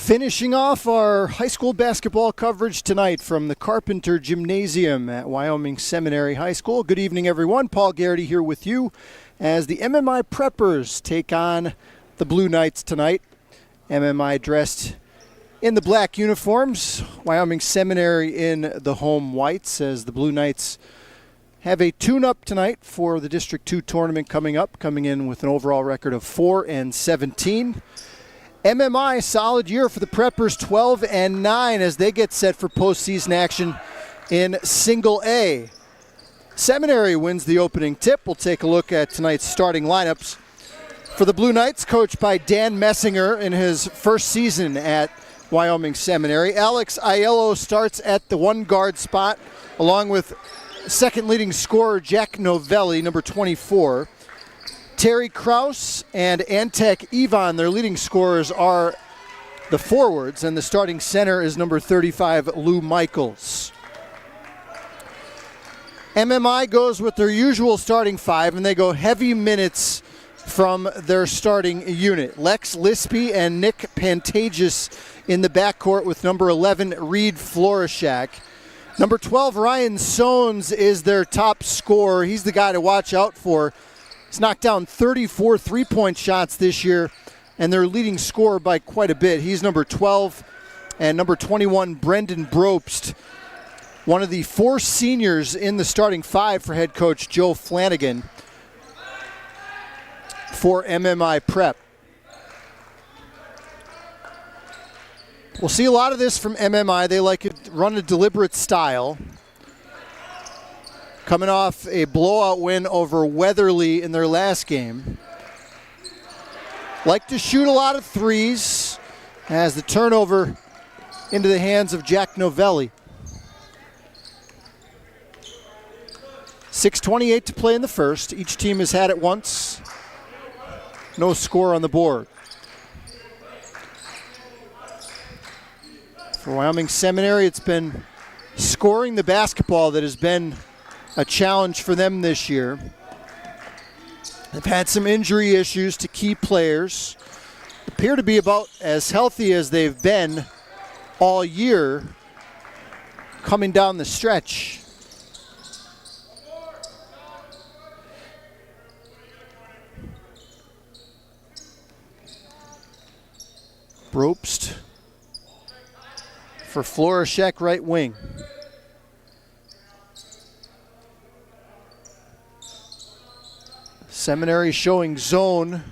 Finishing off our high school basketball coverage tonight from the Carpenter Gymnasium at Wyoming Seminary High School. Good evening, everyone. Paul Garrity here with you as the MMI Preppers take on the Blue Knights tonight. MMI dressed in the black uniforms, Wyoming Seminary in the home whites, as the Blue Knights have a tune-up tonight for the District 2 tournament coming up, coming in with an overall record of 4-17. MMI, solid year for the Preppers, 12-9 as they get set for postseason action in Single A. Seminary wins the opening tip. We'll take a look at tonight's starting lineups. For the Blue Knights, coached by Dan Messinger in his first season at Wyoming Seminary, Alex Aiello starts at the one guard spot, along with second leading scorer Jack Novelli, number 24. Terry Kraus and Antek Ivan, their leading scorers, are the forwards, and the starting center is number 35, Lou Michaels. MMI goes with their usual starting five, and they go heavy minutes from their starting unit. Lex Lispy and Nick Pantages in the backcourt with number 11, Reed Florishak. Number 12, Ryan Sones is their top scorer. He's the guy to watch out for. He's knocked down 34 three-point shots this year, and their leading scorer by quite a bit. He's number 12, and number 21, Brendan Brobst, one of the four seniors in the starting five for head coach Joe Flanagan for MMI Prep. We'll see a lot of this from MMI. They like to run a deliberate style. Coming off a blowout win over Weatherly in their last game. Like to shoot a lot of threes as the turnover into the hands of Jack Novelli. 6:28 to play in the first. Each team has had it once. No score on the board. For Wyoming Seminary, it's been scoring the basketball that has been a challenge for them this year. They've had some injury issues to key players. Appear to be about as healthy as they've been all year coming down the stretch. Brobst for Florishak, right wing. Seminary showing zone.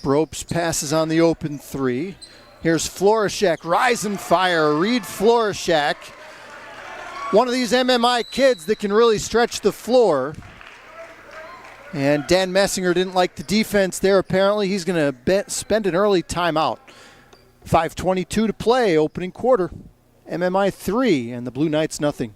Brobst passes on the open three. Here's Florishak, rise and fire. Reed Florishak, one of these MMI kids that can really stretch the floor. And Dan Messinger didn't like the defense there. Apparently he's going to spend an early timeout. 5:22 to play, opening quarter. MMI 3 and the Blue Knights nothing.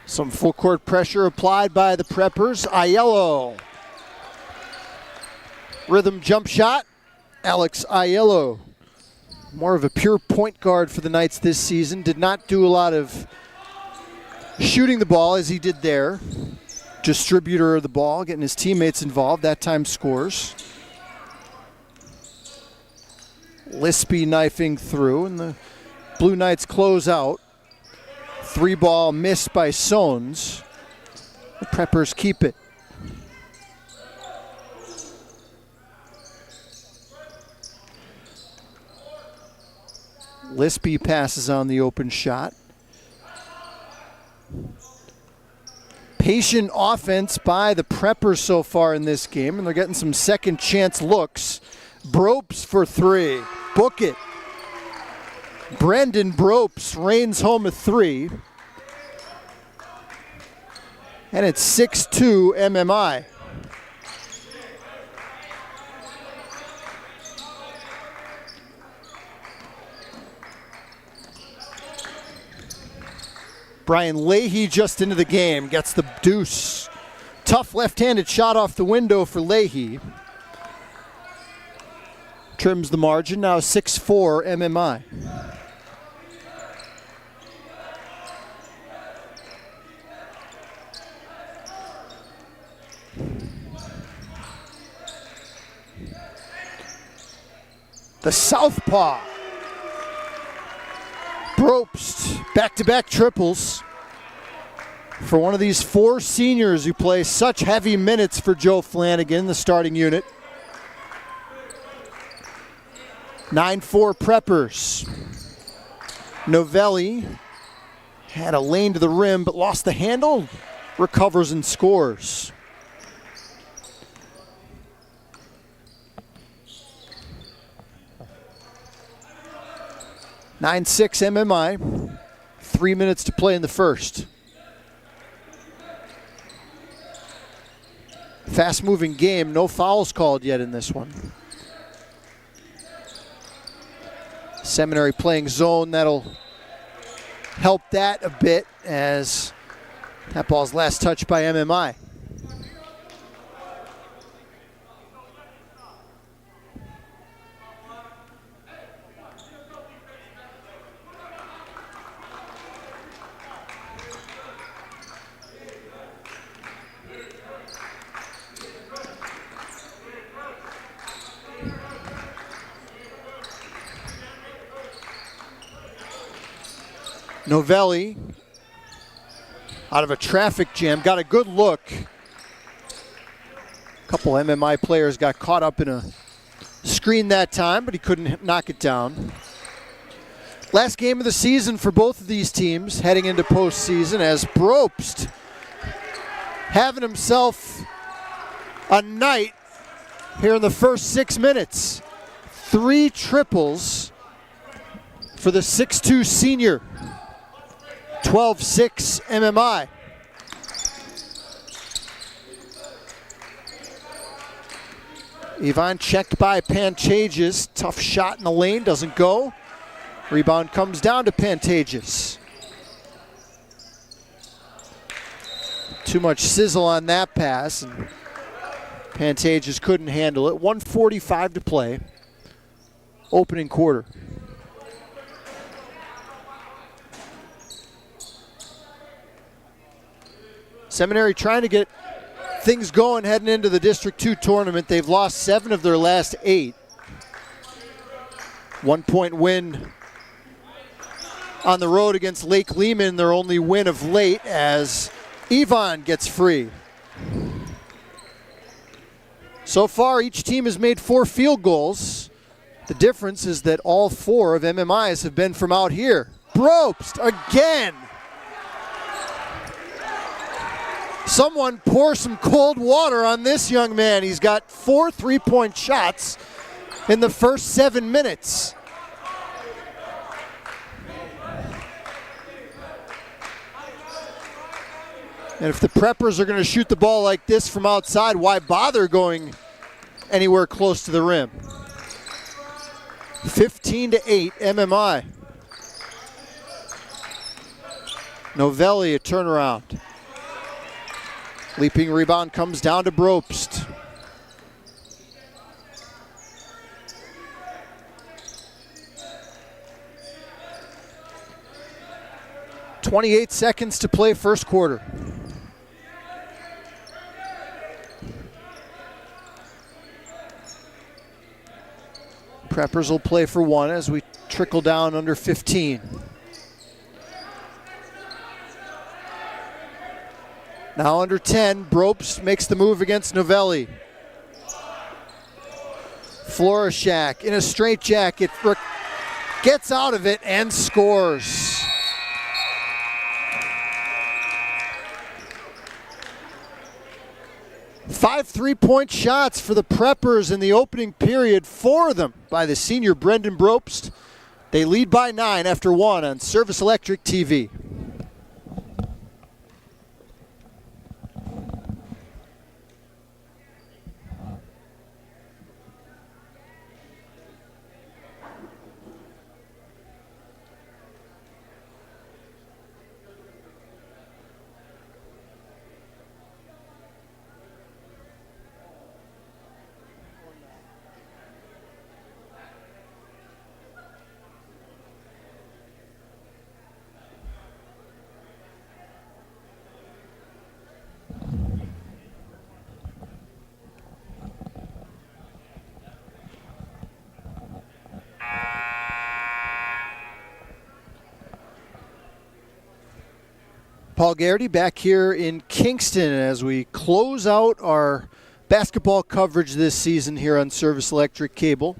Some full court pressure applied by the Preppers. Aiello. Rhythm jump shot. Alex Aiello. More of a pure point guard for the Knights this season. Did not do a lot of shooting the ball as he did there. Distributor of the ball, getting his teammates involved. That time scores. Lispy knifing through, and the Blue Knights close out. Three ball missed by Sones. The Preppers keep it. Lispy passes on the open shot. Patient offense by the Preppers so far in this game, and they're getting some second chance looks. Bropes for three. Book it. Brendan Bropes reigns home a three. And it's 6-2 MMI. Brian Leahy just into the game, gets the deuce. Tough left-handed shot off the window for Leahy. Trims the margin, now 6-4 MMI. The southpaw. Bropst, back-to-back triples for one of these four seniors who play such heavy minutes for Joe Flanagan, the starting unit. 9-4 Preppers. Novelli had a lane to the rim but lost the handle, recovers and scores. (9-6) MMI. 3 minutes to play in the first. Fast-moving game. No fouls called yet in this one. Seminary playing zone. That'll help that a bit as that ball's last touched by MMI. Novelli, out of a traffic jam, got a good look. A couple MMI players got caught up in a screen that time, but he couldn't knock it down. Last game of the season for both of these teams heading into postseason as Bropst having himself a night here in the first 6 minutes. 3 triples for the 6'2 senior. 12-6 MMI. Ivan checked by Pantages. Tough shot in the lane, doesn't go. Rebound comes down to Pantages. Too much sizzle on that pass, and Pantages couldn't handle it. 1:45 to play. Opening quarter. Seminary trying to get things going heading into the District 2 tournament. They've lost 7 of their last 8. 1-point win on the road against Lake Lehman, their only win of late, as Ivan gets free. So far, each team has made 4 field goals. The difference is that all 4 of MMI's have been from out here. Bropst again. Someone pour some cold water on this young man. He's got 4 3-point shots in the first 7 minutes. And if the Preppers are going to shoot the ball like this from outside, why bother going anywhere close to the rim? 15-8 MMI. Novelli, a turnaround. Leaping rebound comes down to Bropst. .28 seconds to play first quarter. Preppers will play for 1 as we trickle down under 15. Now under 10, Bropst makes the move against Novelli. Florishak in a straitjacket, gets out of it and scores. 5 3-point shots for the Preppers in the opening period, 4 of them by the senior Brendan Brobst. They lead by 9 after 1 on Service Electric TV. Paul Garrity back here in Kingston as we close out our basketball coverage this season here on Service Electric Cable.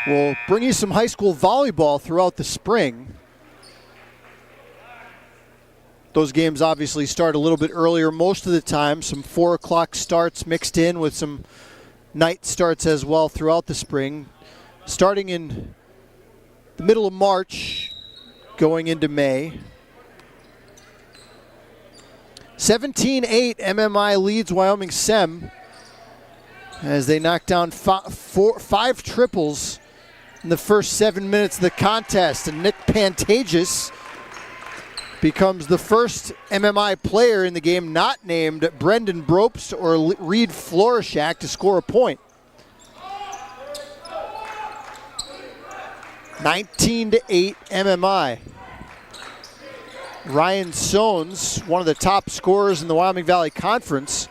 We'll bring you some high school volleyball throughout the spring. Those games obviously start a little bit earlier most of the time. Some 4 o'clock starts mixed in with some night starts as well throughout the spring. Starting in the middle of March, going into May. 17-8, MMI leads Wyoming Sem as they knock down 5 triples in the first 7 minutes of the contest. And Nick Pantages becomes the first MMI player in the game not named Brendan Brobst or Reed Florishak to score a point. 19-8 MMI. Ryan Sones, one of the top scorers in the Wyoming Valley Conference.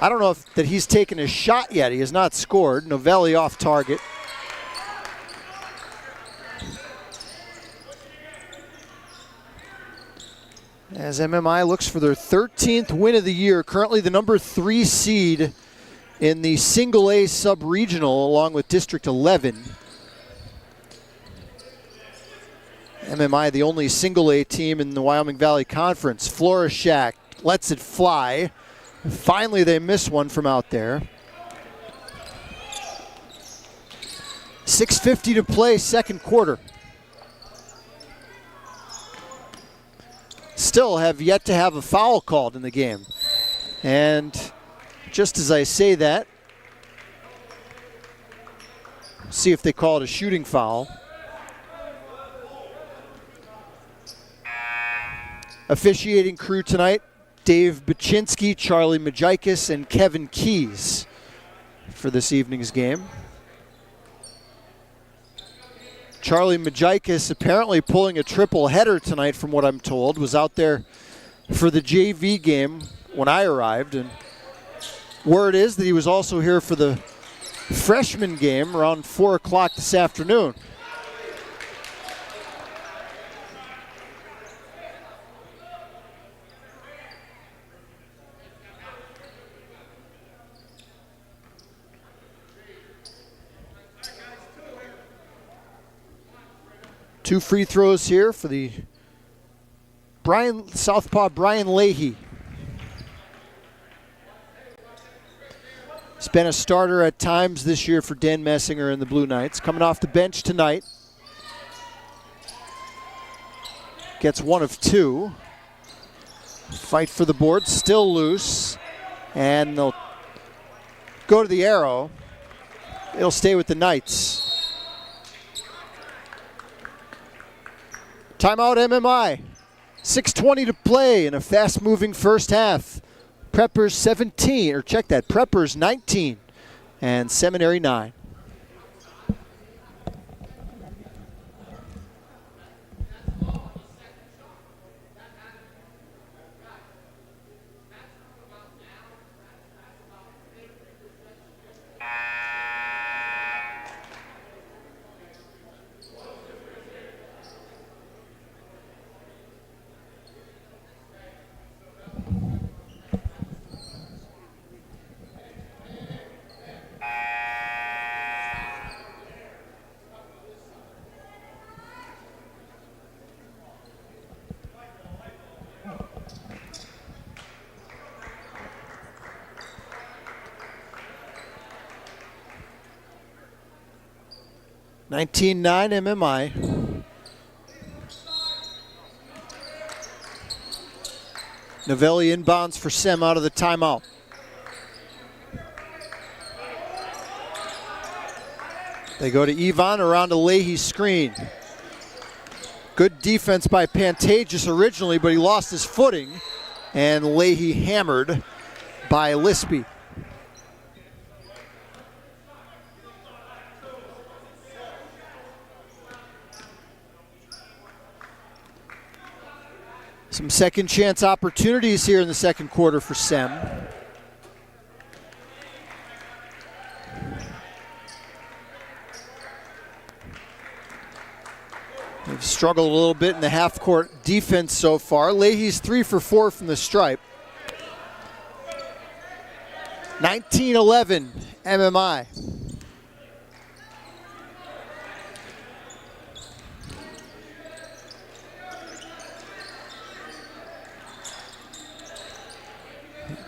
I don't know if that he's taken a shot yet. He has not scored. Novelli off target. As MMI looks for their 13th win of the year, currently the number 3 seed in the single A sub-regional along with District 11. MMI, the only single A team in the Wyoming Valley Conference. Florishak lets it fly. Finally, they miss one from out there. 6:50 to play, second quarter. Still have yet to have a foul called in the game. And just as I say that, see if they call it a shooting foul. Officiating crew tonight, Dave Baczynski, Charlie Majikis, and Kevin Keys for this evening's game. Charlie Majikis apparently pulling a triple header tonight from what I'm told. Was out there for the JV game when I arrived. And word is that he was also here for the freshman game around 4 o'clock this afternoon. Two free throws here for the Southpaw Brian Leahy. He's been a starter at times this year for Dan Messinger and the Blue Knights. Coming off the bench tonight. Gets 1 of 2. Fight for the board, still loose. And they'll go to the arrow. It'll stay with the Knights. Timeout MMI. 6:20 to play in a fast-moving first half. Preppers 17, or check that, Preppers 19 and Seminary 9. 19-9 MMI. Novelli inbounds for Sem out of the timeout. They go to Ivan around a Leahy screen. Good defense by Pantages originally, but he lost his footing, and Leahy hammered by Lispy. Some second chance opportunities here in the second quarter for Sem. They've struggled a little bit in the half-court defense so far. Leahy's 3 for 4 from the stripe. 19-11 MMI.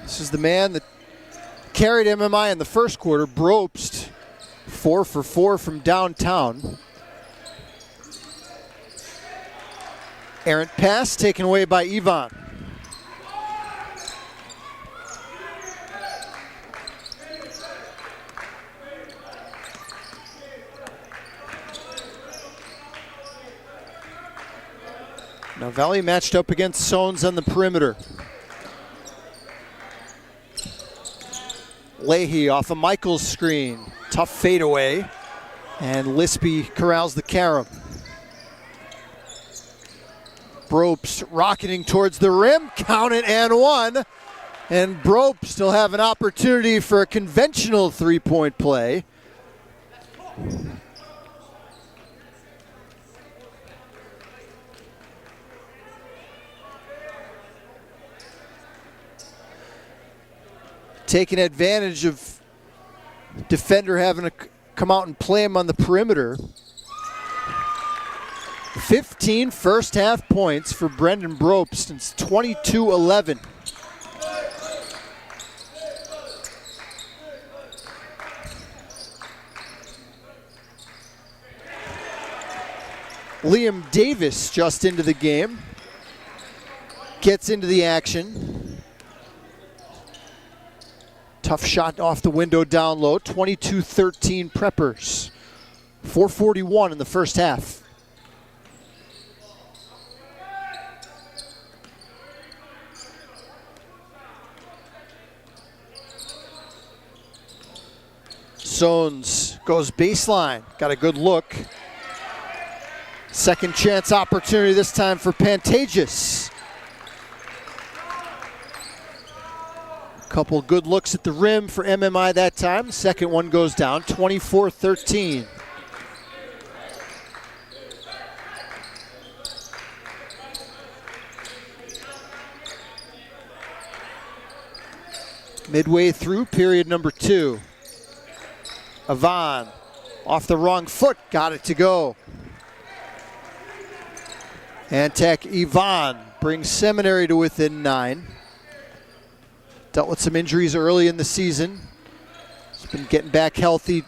This is the man that carried MMI in the first quarter, Brobst, 4 for 4 from downtown. Errant pass taken away by Ivan. Now Valley matched up against Sones on the perimeter. Leahy off a Michaels screen. Tough fadeaway. And Lispy corrals the carom. Brobst rocketing towards the rim. Count it and one. And Brobst will have an opportunity for a conventional three-point play. Taking advantage of defender having to come out and play him on the perimeter. 15 first half points for Brendan Brobst. It's 22-11. Liam Davis just into the game. Gets into the action. Tough shot off the window down low. 22-13 Preppers. 4:41 in the first half. Sones goes baseline. Got a good look. Second chance opportunity this time for Pantages. Couple good looks at the rim for MMI that time. Second one goes down, 24-13. Midway through period number 2. Ivan off the wrong foot, got it to go. Antec Ivan brings Seminary to within 9. Dealt with some injuries early in the season. He's been getting back healthy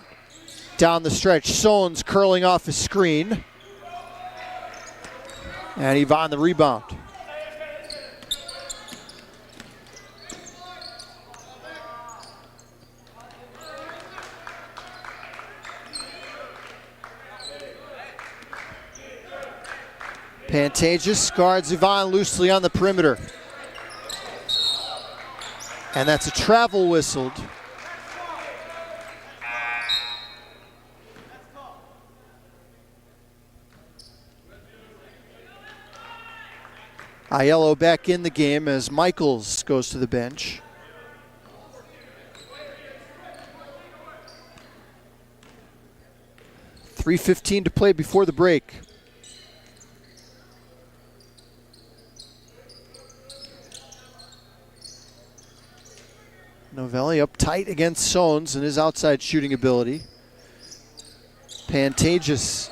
down the stretch. Sones curling off his screen. And Ivan the rebound. Pantages guards Ivan loosely on the perimeter. And that's a travel whistled. Aiello back in the game as Michaels goes to the bench. .3:15 to play before the break. Novelli up tight against Sones and his outside shooting ability. Pantages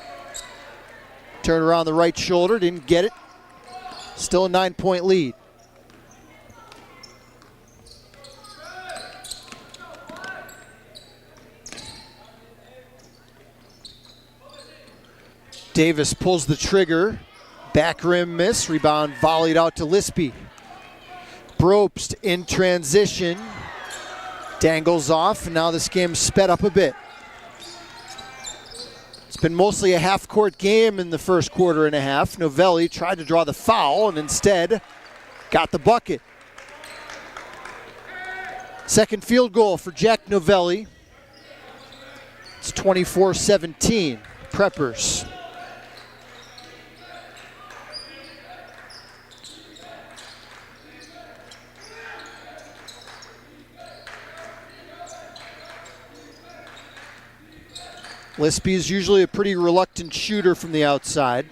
turned around the right shoulder, didn't get it. Still a 9-point lead. Davis pulls the trigger. Back rim miss. Rebound volleyed out to Lispy. Probst in transition. Dangles off, and now this game's sped up a bit. It's been mostly a half-court game in the first quarter and a half. Novelli tried to draw the foul and instead got the bucket. Second field goal for Jack Novelli. It's 24-17, Preppers. Lispy is usually a pretty reluctant shooter from the outside.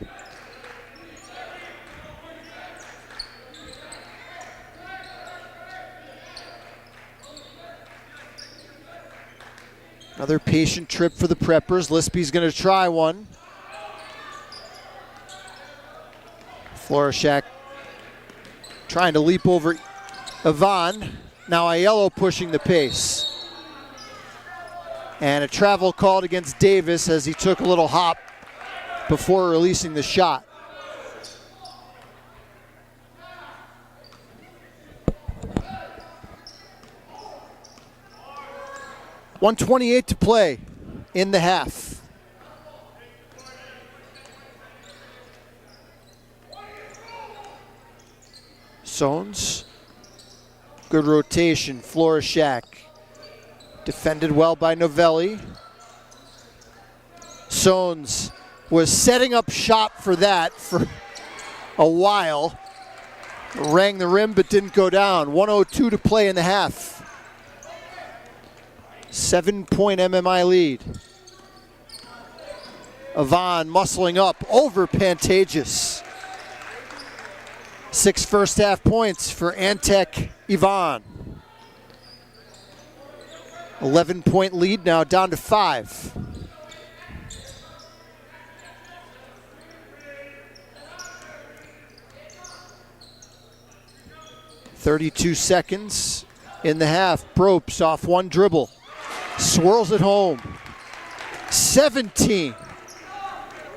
Another patient trip for the Preppers. Lispy's going to try one. Florishak trying to leap over Ivan. Now Aiello pushing the pace. And a travel called against Davis as he took a little hop before releasing the shot. .128 to play in the half. Sones, good rotation, Florishak. Defended well by Novelli. Sones was setting up shop for that for a while. Rang the rim but didn't go down. 1:02 to play in the half. 7-point MMI lead. Ivan muscling up over Pantages. 6 first half points for Antec Ivan. 11-point lead now down to 5. .32 seconds in the half. Probst off one dribble. Swirls it home. 17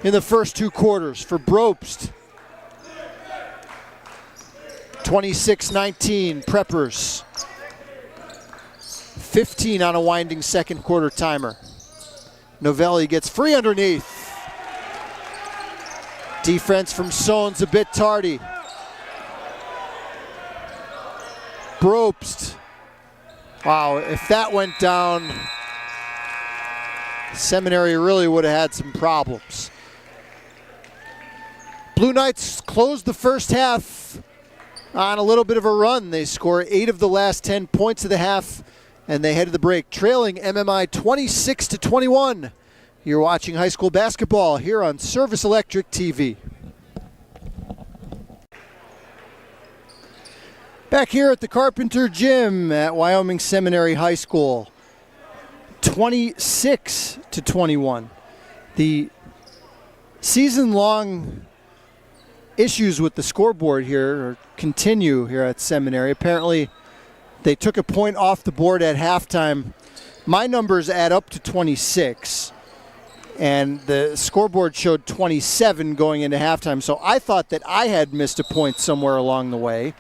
in the first 2 quarters for Probst. 26-19 Preppers. 15 on a winding second quarter timer. Novelli gets free underneath. Defense from Sones a bit tardy. Probst. Wow, if that went down, Seminary really would have had some problems. Blue Knights closed the first half on a little bit of a run. They score 8 of the last 10 points of the half, and they head to the break, trailing MMI 26-21. You're watching high school basketball here on Service Electric TV. Back here at the Carpenter Gym at Wyoming Seminary High School, 26-21. The season-long issues with the scoreboard here continue here at Seminary. Apparently, they took a point off the board at halftime. My numbers add up to 26, and the scoreboard showed 27 going into halftime. So I thought that I had missed a point somewhere along the way,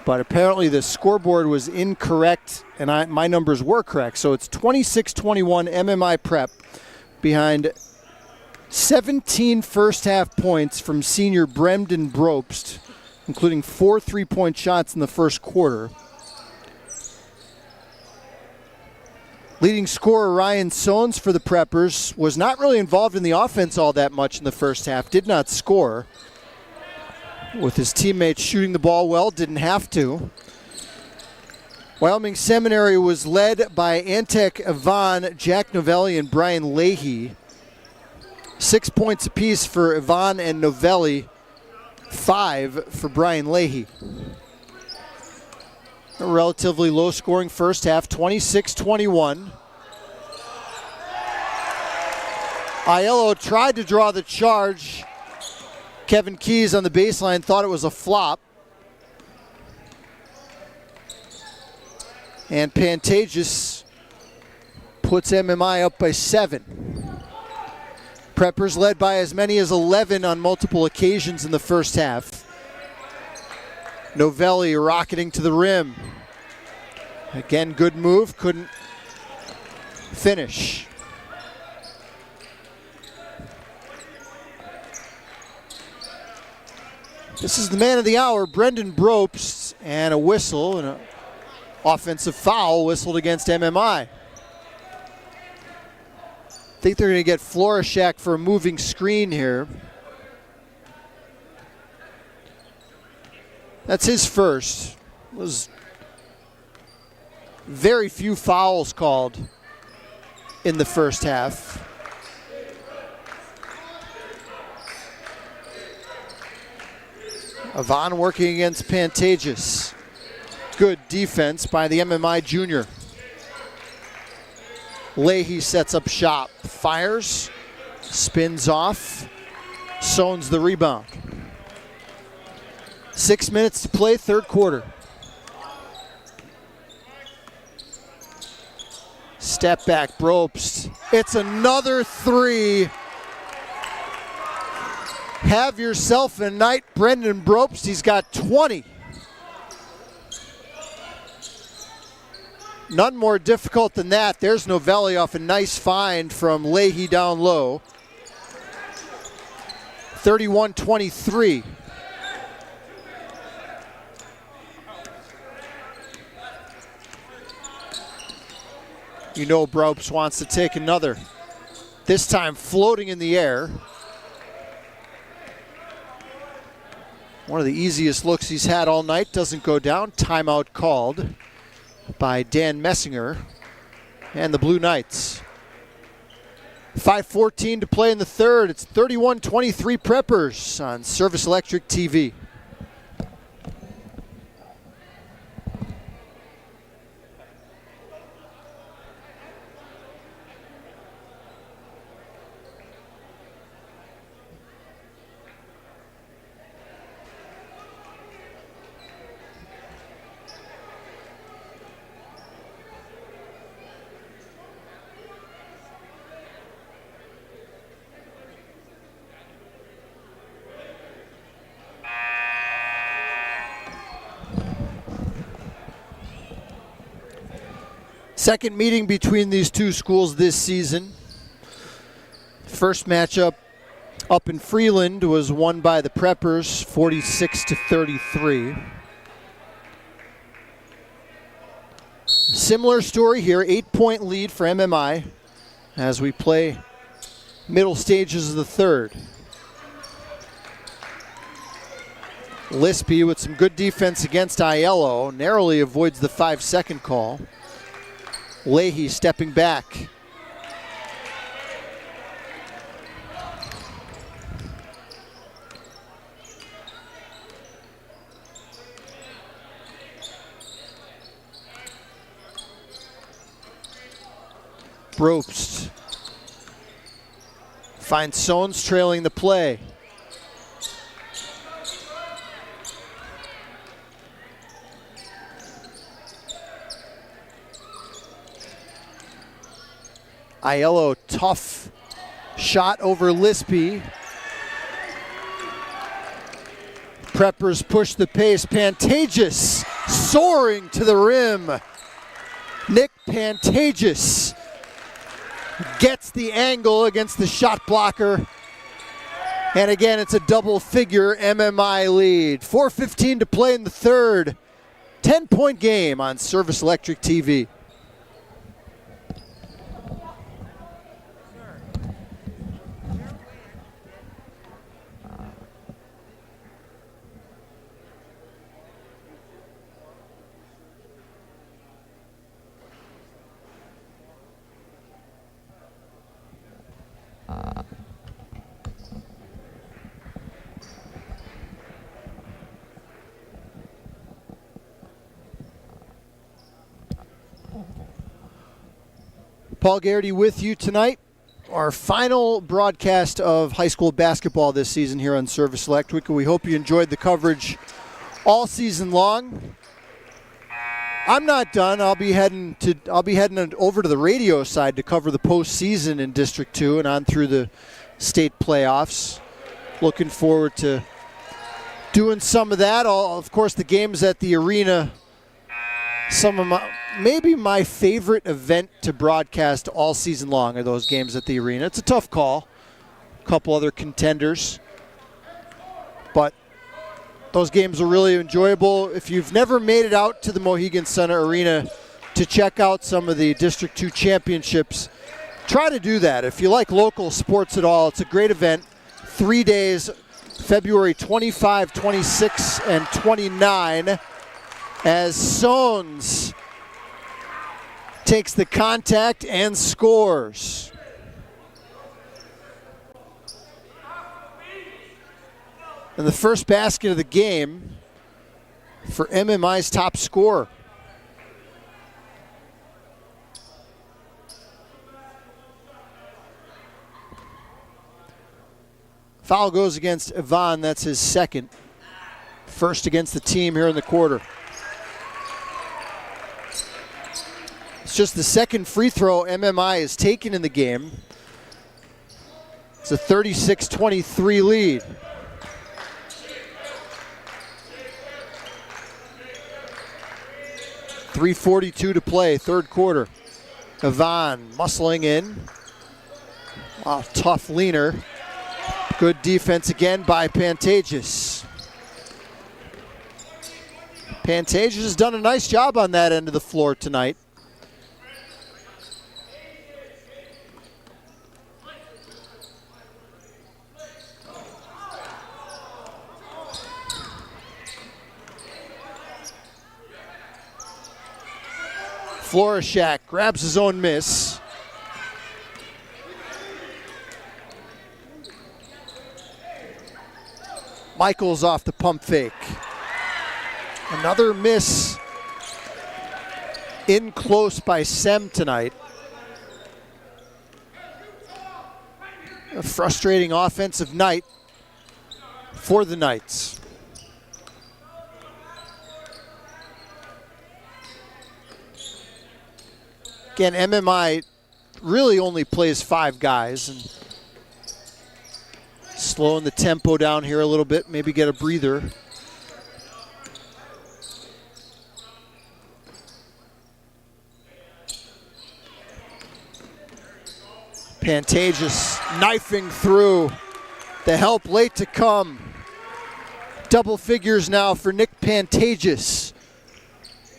but apparently the scoreboard was incorrect, and my numbers were correct. So it's 26-21 MMI Prep behind 17 first-half points from senior Bremden Probst, including 4 3-point shots in the first quarter. Leading scorer Ryan Sones for the Preppers was not really involved in the offense all that much in the first half, did not score. With his teammates shooting the ball well, didn't have to. Wyoming Seminary was led by Antec Ivan, Jack Novelli, and Brian Leahy. 6 points apiece for Ivan and Novelli, 5 for Brian Leahy. A relatively low-scoring first half, 26-21. Aiello tried to draw the charge. Kevin Keys on the baseline thought it was a flop. And Pantages puts MMI up by 7. Preppers led by as many as 11 on multiple occasions in the first half. Novelli rocketing to the rim. Again, good move, couldn't finish. This is the man of the hour, Brendan Bropst, and a whistle and an offensive foul whistled against MMI. I think they're going to get Florishak for a moving screen here. That's his first. Was very few fouls called in the first half. Avon working against Pantages. Good defense by the MMI junior. Leahy sets up shop, fires, spins off, Sones the rebound. 6 minutes to play, third quarter. Step back, Bropst. It's another three. Have yourself a night, Brendan Bropst. He's got 20. None more difficult than that. There's Novelli off a nice find from Leahy down low. 31-23. You know Bropst wants to take another. This time floating in the air. One of the easiest looks he's had all night. Doesn't go down. Timeout called by Dan Messinger and the Blue Knights. 5:14 to play in the third. It's 31-23 Preppers on Service Electric TV. Second meeting between these two schools this season. First matchup up in Freeland was won by the Preppers, 46-33. Similar story here, 8-point lead for MMI as we play middle stages of the third. Lispy with some good defense against Aiello, narrowly avoids the 5-second call. Leahy stepping back. Bropst finds Sones trailing the play. Aiello, tough shot over Lispy. Preppers push the pace. Pantages soaring to the rim. Nick Pantages gets the angle against the shot blocker. And again, it's a double-figure MMI lead. 4:15 to play in the third. 10-point game on Service Electric TV. Paul Garrity with you tonight. Our final broadcast of high school basketball this season here on Service Electric. We hope you enjoyed the coverage all season long. I'm not done. I'll be heading over to the radio side to cover the postseason in District 2 and on through the state playoffs. Looking forward to doing some of that. Of course, the games at the arena, maybe my favorite event to broadcast all season long are those games at the arena. It's a tough call. A couple other contenders. But those games are really enjoyable. If you've never made it out to the Mohegan Sun Arena to check out some of the District 2 championships, try to do that. If you like local sports at all, it's a great event. 3 days, February 25, 26, and 29, as Sones takes the contact and scores. And the first basket of the game for MMI's top scorer. Foul goes against Ivan. That's his second. First against the team here in the quarter. It's just the second free throw MMI has taken in the game. It's a 36-23 lead. .342 to play, third quarter. Ivan muscling in. Wow, tough leaner. Good defense again by Pantages. Pantages has done a nice job on that end of the floor tonight. Florishak grabs his own miss. Michaels off the pump fake. Another miss in close by Sem tonight. A frustrating offensive night for the Knights. Again, MMI really only plays 5 guys, and slowing the tempo down here a little bit, maybe get a breather. Pantages knifing through. The help late to come. Double figures now for Nick Pantages.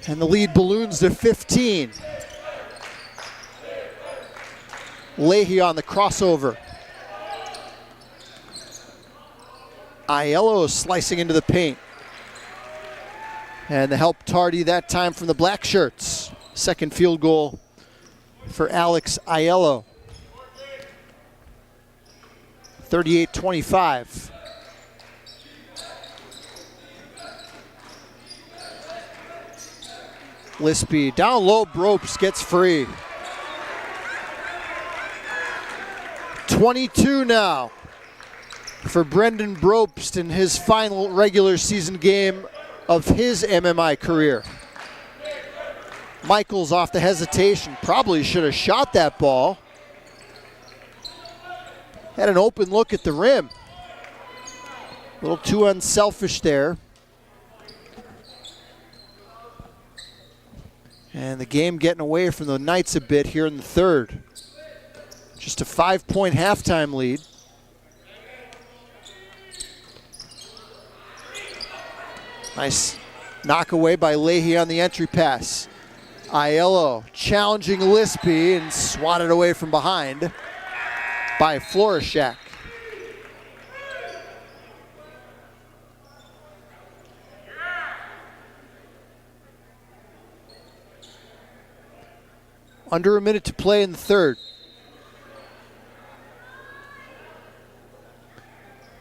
And the lead balloons to 15. Leahy on the crossover. Aiello slicing into the paint. And the help tardy that time from the black shirts. Second field goal for Alex Aiello. 38-25. Lispy down low, Bropes gets free. 22 now for Brendan Bropst in his final regular season game of his MMI career. Michaels off the hesitation, probably should have shot that ball. Had an open look at the rim. A little too unselfish there. And the game getting away from the Knights a bit here in the third. Just a 5-point halftime lead. Nice knock away by Leahy on the entry pass. Aiello challenging Lispy and swatted away from behind by Florishak. Under a minute to play in the third.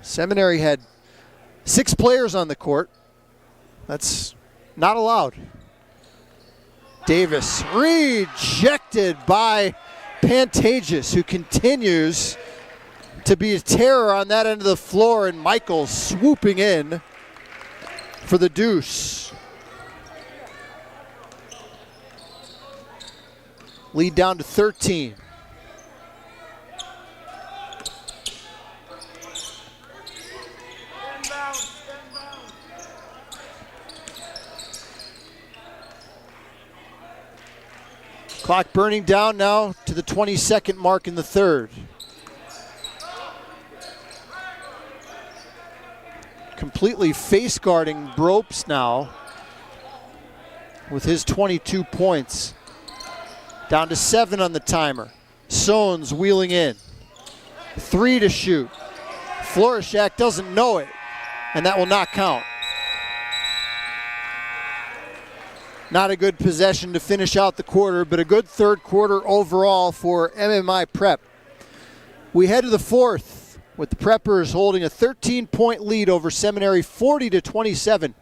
Seminary had 6 players on the court. That's not allowed. Davis rejected by Pantages, who continues to be a terror on that end of the floor, and Michaels swooping in for the deuce. Lead down to 13. Clock burning down now to the 22nd mark in the third. Completely face guarding Bropes now with his 22 points. Down to 7 on the timer. Sones wheeling in. 3 to shoot. Florishak doesn't know it, and that will not count. Not a good possession to finish out the quarter, but a good third quarter overall for MMI Prep. We head to the fourth with the Preppers holding a 13-point lead over Seminary, 40-27.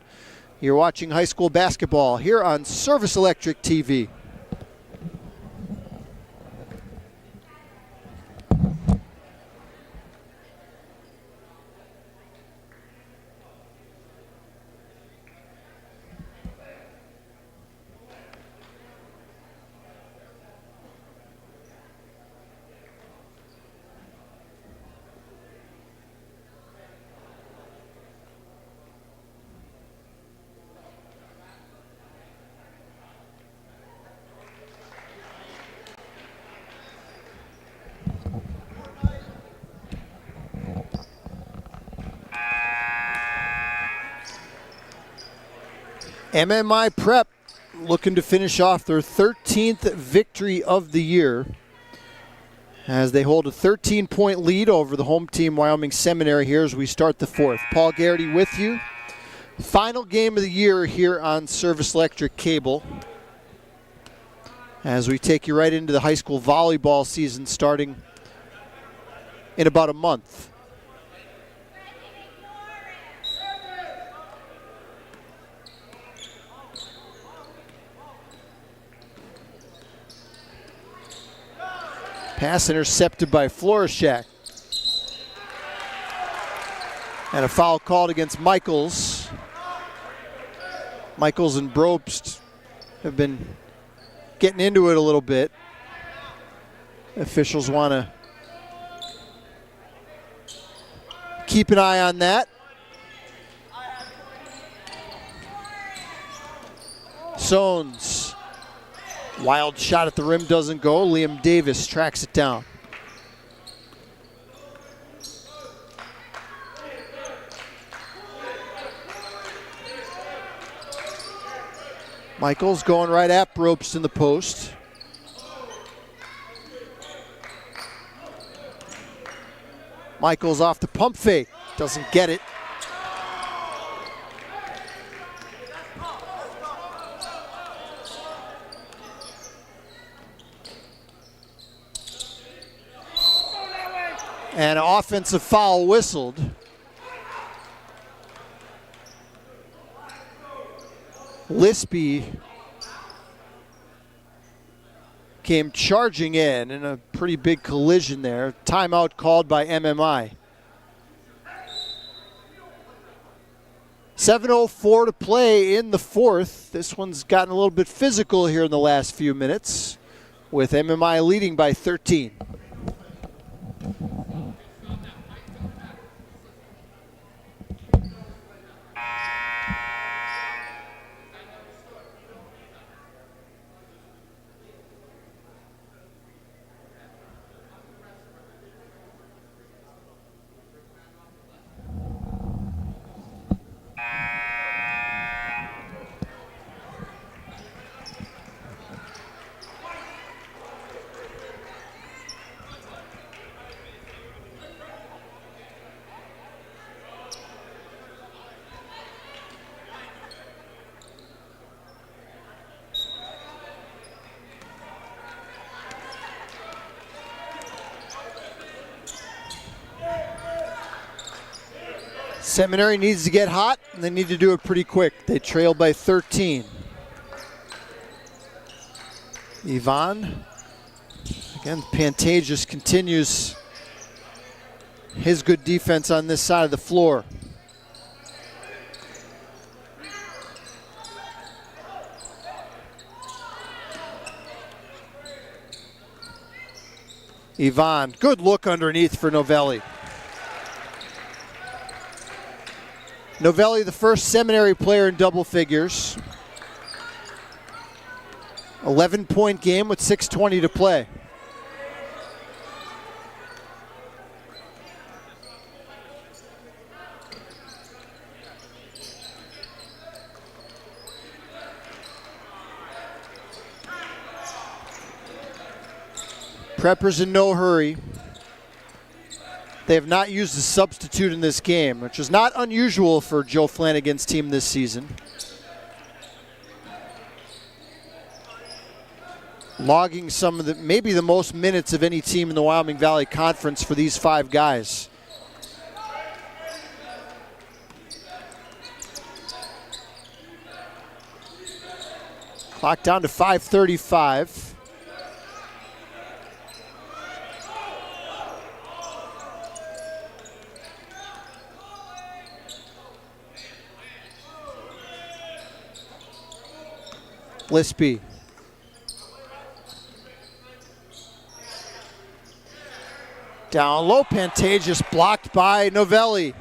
You're watching high school basketball here on Service Electric TV. MMI Prep looking to finish off their 13th victory of the year as they hold a 13-point lead over the home team Wyoming Seminary here as we start the fourth. Paul Garrity with you. Final game of the year here on Service Electric Cable as we take you right into the high school volleyball season starting in about a month. Pass intercepted by Florishak. And a foul called against Michaels. Michaels and Bropst have been getting into it a little bit. Officials want to keep an eye on that. Sones. Wild shot at the rim doesn't go. Liam Davis tracks it down. Michaels going right at Bropst in the post. Michaels off the pump fake. Doesn't get it. And an offensive foul whistled. Lispy came charging in a pretty big collision there. Timeout called by MMI. 7:04 to play in the fourth. This one's gotten a little bit physical here in the last few minutes with MMI leading by 13. Seminary needs to get hot, and they need to do it pretty quick. They trail by 13. Ivan. Again, Pantages continues his good defense on this side of the floor. Ivan, good look underneath for Novelli. Novelli, the first Seminary player in double figures. 11-point game with 6:20 to play. Preppers in no hurry. They have not used a substitute in this game, which is not unusual for Joe Flanagan's team this season. Logging some of maybe the most minutes of any team in the Wyoming Valley Conference for these 5 guys. Clock down to 5:35. Lispy. Down low, Pantages blocked by Novelli.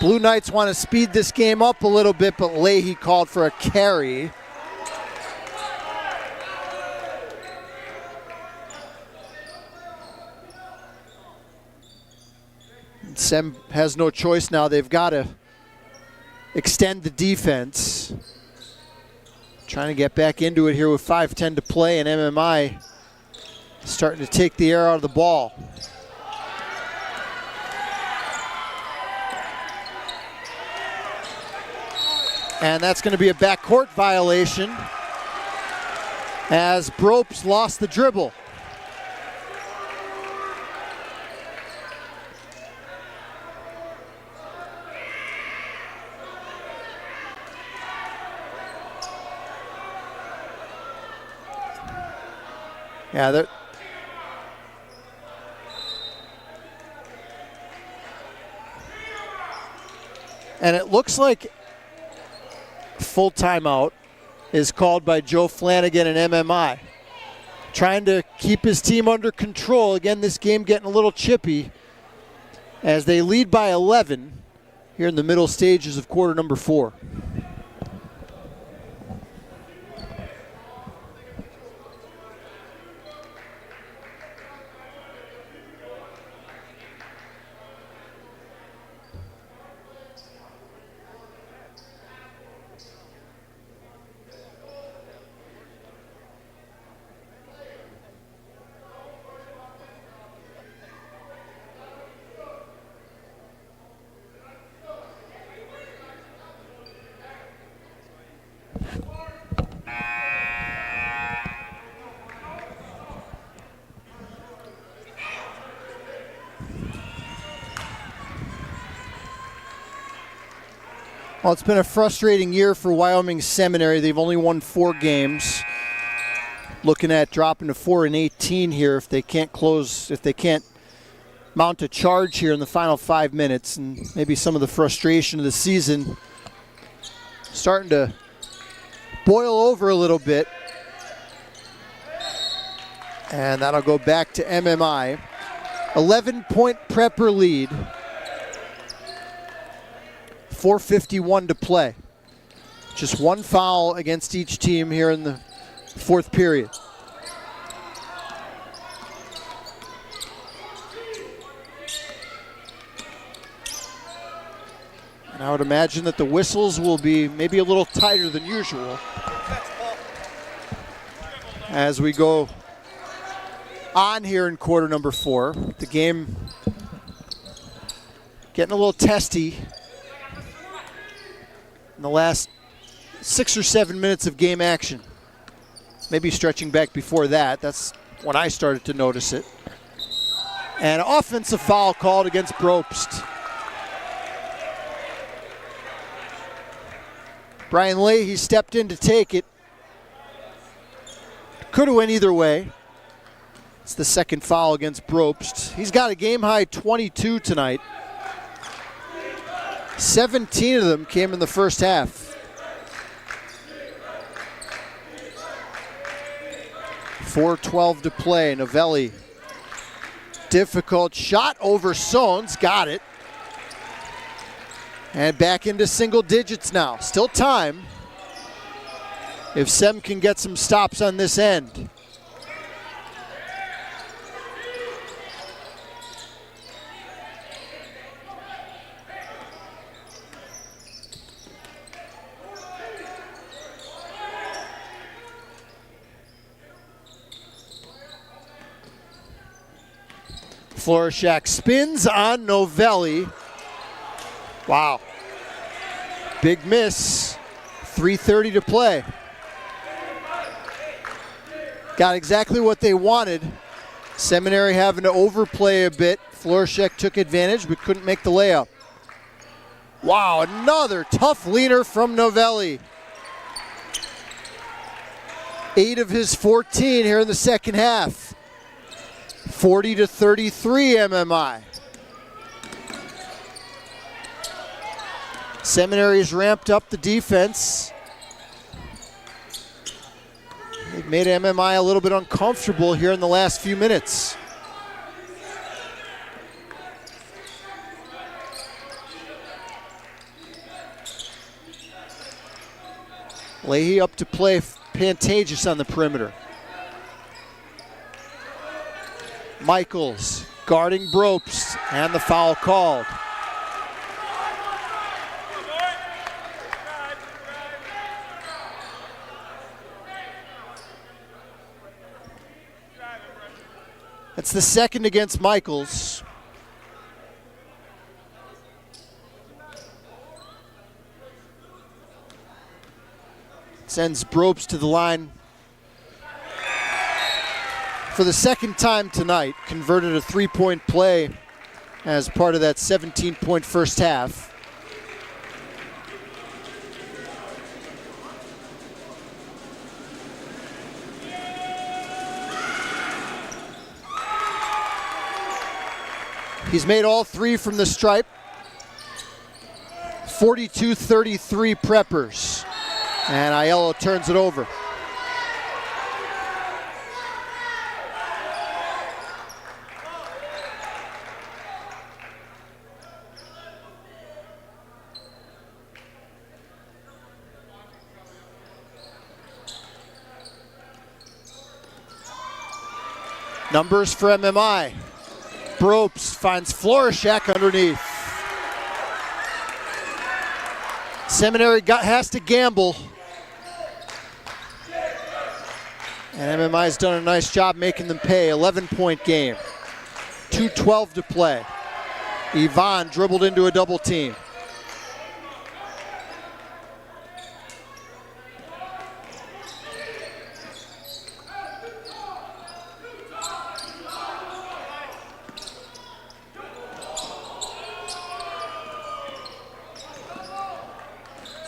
Blue Knights want to speed this game up a little bit, but Leahy called for a carry. Sem has no choice now. They've got to extend the defense. Trying to get back into it here with 5:10 to play, and MMI starting to take the air out of the ball. And that's going to be a backcourt violation as Bropes lost the dribble. Yeah, and it looks like full timeout is called by Joe Flanagan and MMI. Trying to keep his team under control. Again, this game getting a little chippy as they lead by 11 here in the middle stages of quarter number 4. Well, it's been a frustrating year for Wyoming Seminary. They've only won 4 games. Looking at dropping to 4-18 here if they can't mount a charge here in the final 5 minutes. And maybe some of the frustration of the season starting to boil over a little bit. And that'll go back to MMI. 11-point Prepper lead. 4:51 to play. Just 1 foul against each team here in the 4th period. And I would imagine that the whistles will be maybe a little tighter than usual as we go on here in quarter number 4. The game getting a little testy in the last 6 or 7 minutes of game action. Maybe stretching back before that. That's when I started to notice it. And offensive foul called against Bropst. Brian Leahy stepped in to take it. Could have went either way. It's the 2nd foul against Bropst. He's got a game-high 22 tonight. 17 of them came in the first half. 4:12 to play. Novelli. Difficult shot over Sones. Got it. And back into single digits now. Still time. if Sem can get some stops on this end. Florishak spins on Novelli. Wow. Big miss. 3:30 to play. Got exactly what they wanted. Seminary having to overplay a bit. Florishak took advantage but couldn't make the layup. Wow, another tough leaner from Novelli. 8 of his 14 here in the second half. 40-33 MMI. Seminary's ramped up the defense. They've made MMI a little bit uncomfortable here in the last few minutes. Leahy up to play Pantagius on the perimeter. Michaels guarding Brobst, and the foul called. That's the second against Michaels. Sends Brobst to the line for the second time tonight. Converted a three-point play as part of that 17-point first half. He's made all three from the stripe. 42-33 Preppers. And Aiello turns it over. Numbers for MMI. Brobst finds Florishak underneath. Seminary has to gamble. And MMI's done a nice job making them pay. 11-point game. 2:12 to play. Yvonne dribbled into a double team.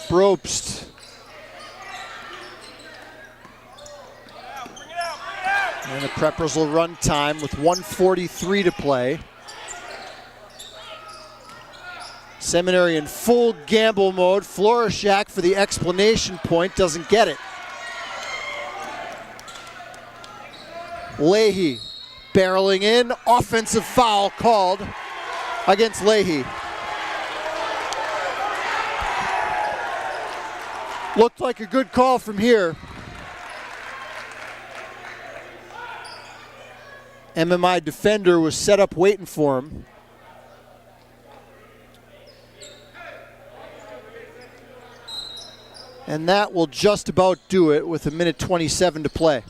Brobst. And the Preppers will run time with 1:43 to play. Seminary in full gamble mode. Florishak for the explanation point, doesn't get it. Leahy barreling in, offensive foul called against Leahy. Looked like a good call from here. MMI defender was set up waiting for him. And that will just about do it with 1:27 to play.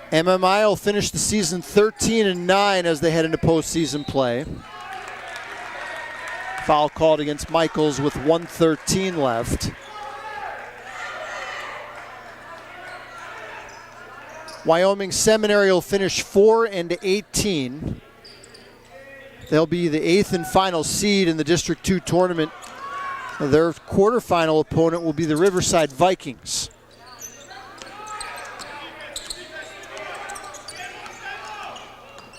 MMI will finish the season 13-9 as they head into postseason play. Foul called against Michaels with 1:13 left. Wyoming Seminary will finish 4-18. They'll be the 8th and final seed in the District 2 tournament. Their quarterfinal opponent will be the Riverside Vikings.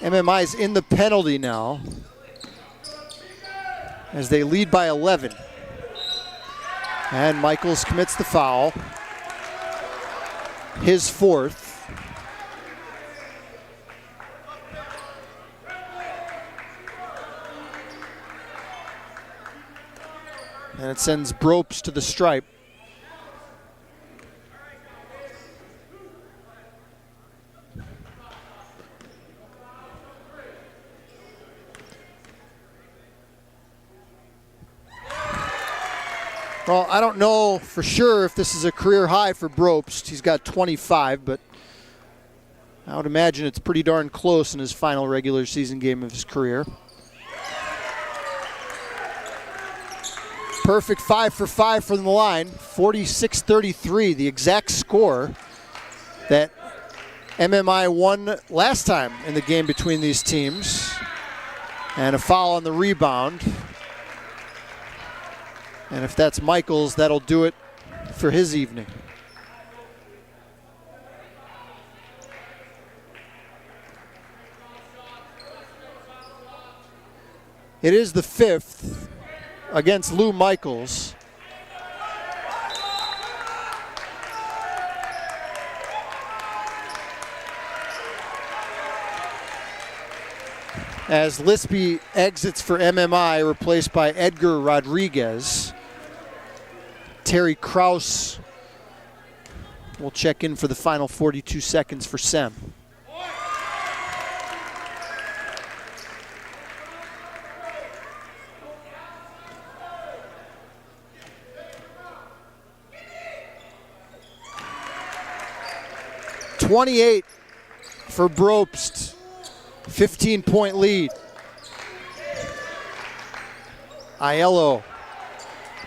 MMI's in the penalty now as they lead by 11. And Michaels commits the foul. His fourth. And it sends Bropes to the stripe. Well, I don't know for sure if this is a career high for Bropes. He's got 25, but I would imagine it's pretty darn close in his final regular season game of his career. Perfect 5 for 5 from the line, 46-33, the exact score that MMI won last time in the game between these teams. And a foul on the rebound. And if that's Michaels, that'll do it for his evening. It is the 5th against Lou Michaels. As Lispy exits for MMI, replaced by Edgar Rodriguez. Terry Kraus will check in for the final 42 seconds for Sem. .28 for Bropst, 15-point lead. Aiello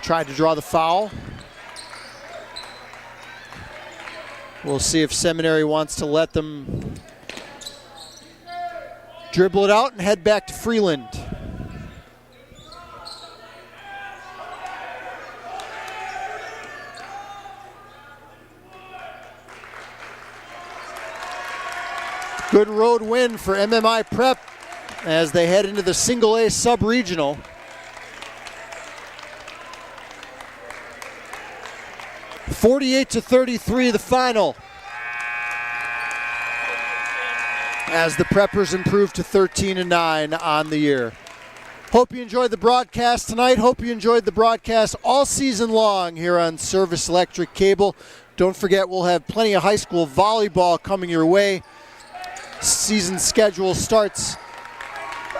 tried to draw the foul. We'll see if Seminary wants to let them dribble it out and head back to Freeland. Good road win for MMI Prep as they head into the Single A Sub-Regional. (48-33) the final, as the Preppers improve to 13-9 on the year. Hope you enjoyed the broadcast tonight. Hope you enjoyed the broadcast all season long here on Service Electric Cable. Don't forget, we'll have plenty of high school volleyball coming your way. Season schedule starts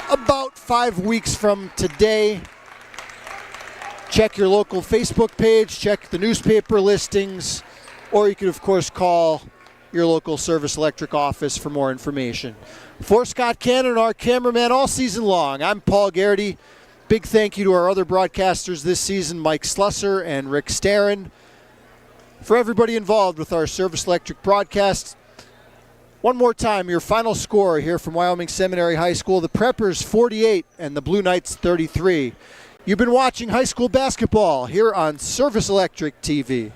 about 5 weeks from today. Check your local Facebook page, check the newspaper listings, or you can, of course, call your local Service Electric office for more information. For Scott Cannon, our cameraman all season long, I'm Paul Garrity. Big thank you to our other broadcasters this season, Mike Slusser and Rick Starron. For everybody involved with our Service Electric broadcast, one more time, your final score here from Wyoming Seminary High School, the Preppers 48 and the Blue Knights 33. You've been watching high school basketball here on Service Electric TV.